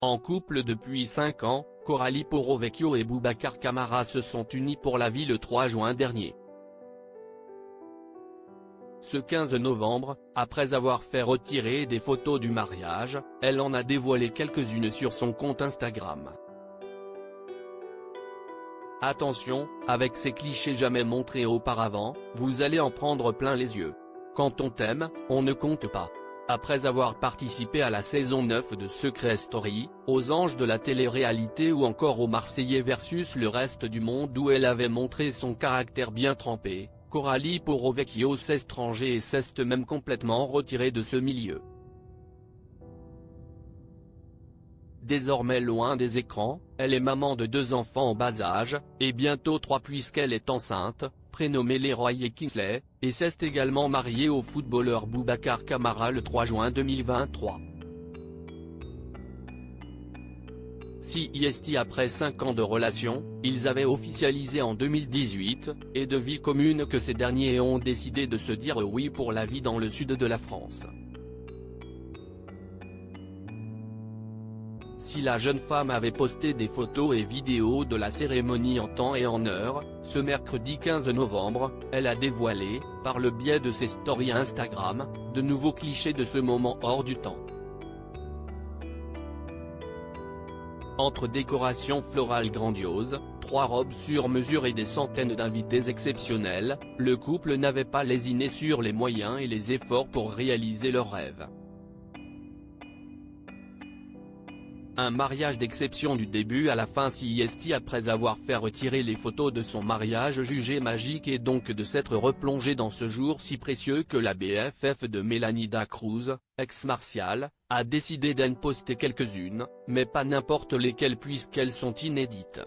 En couple depuis 5 ans, Coralie Porro-Vecchio et Boubacar Camara se sont unis pour la vie le 3 juin dernier. Ce 15 novembre, après avoir fait retirer des photos du mariage, elle en a dévoilé quelques-unes sur son compte Instagram. Attention, avec ces clichés jamais montrés auparavant, vous allez en prendre plein les yeux. Quand on t'aime, on ne compte pas. Après avoir participé à la saison 9 de Secret Story, aux Anges de la télé-réalité ou encore aux Marseillais versus le reste du monde où elle avait montré son caractère bien trempé, Coralie Porro-Vecchio s'est estrangée et s'est même complètement retirée de ce milieu. Désormais loin des écrans, elle est maman de 2 enfants en bas âge, et bientôt 3 puisqu'elle est enceinte, prénommée Leroy et Kingsley, et s'est également mariée au footballeur Boubacar Camara le 3 juin 2023. Après 5 ans de relation, ils avaient officialisé en 2018, et de vie commune que ces derniers ont décidé de se dire oui pour la vie dans le sud de la France. Si la jeune femme avait posté des photos et vidéos de la cérémonie en temps et en heure, ce mercredi 15 novembre, elle a dévoilé, par le biais de ses stories Instagram, de nouveaux clichés de ce moment hors du temps. Entre décorations florales grandioses, 3 robes sur mesure et des centaines d'invités exceptionnels, le couple n'avait pas lésiné sur les moyens et les efforts pour réaliser leur rêve. Un mariage d'exception du début à la fin. Après avoir fait retirer les photos de son mariage jugé magique et donc de s'être replongée dans ce jour si précieux que la BFF de Mélanida Cruz, ex-Martial, a décidé d'en poster quelques-unes, mais pas n'importe lesquelles puisqu'elles sont inédites.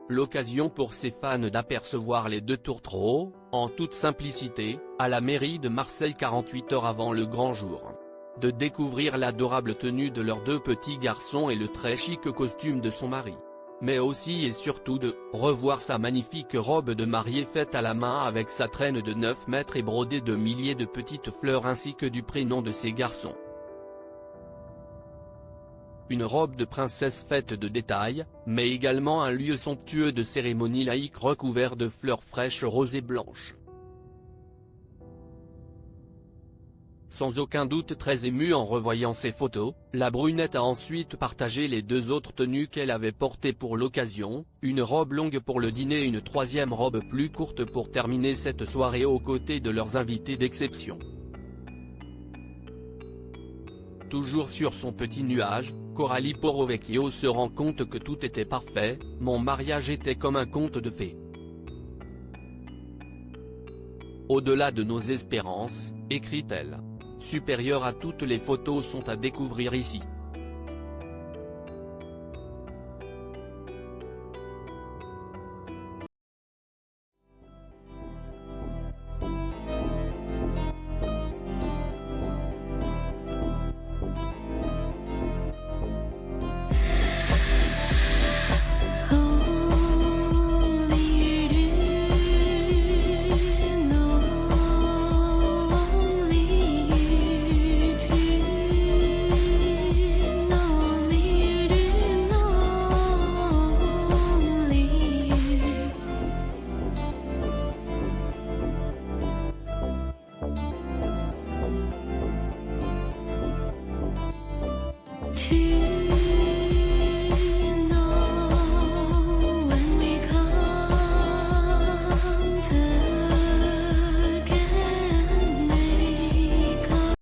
L'occasion pour ses fans d'apercevoir les 2 tourtereaux, en toute simplicité, à la mairie de Marseille 48 heures avant le grand jour. De découvrir l'adorable tenue de leurs 2 petits garçons et le très chic costume de son mari. Mais aussi et surtout de revoir sa magnifique robe de mariée faite à la main avec sa traîne de 9 mètres et brodée de milliers de petites fleurs ainsi que du prénom de ses garçons. Une robe de princesse faite de détails, mais également un lieu somptueux de cérémonie laïque recouvert de fleurs fraîches roses et blanches. Sans aucun doute très émue en revoyant ces photos, la brunette a ensuite partagé les 2 autres tenues qu'elle avait portées pour l'occasion, une robe longue pour le dîner et une 3e robe plus courte pour terminer cette soirée aux côtés de leurs invités d'exception. Toujours sur son petit nuage, Coralie Porro-Vecchio se rend compte que tout était parfait, mon mariage était comme un conte de fées. Au-delà de nos espérances, écrit-elle. Supérieures à toutes les photos sont à découvrir ici.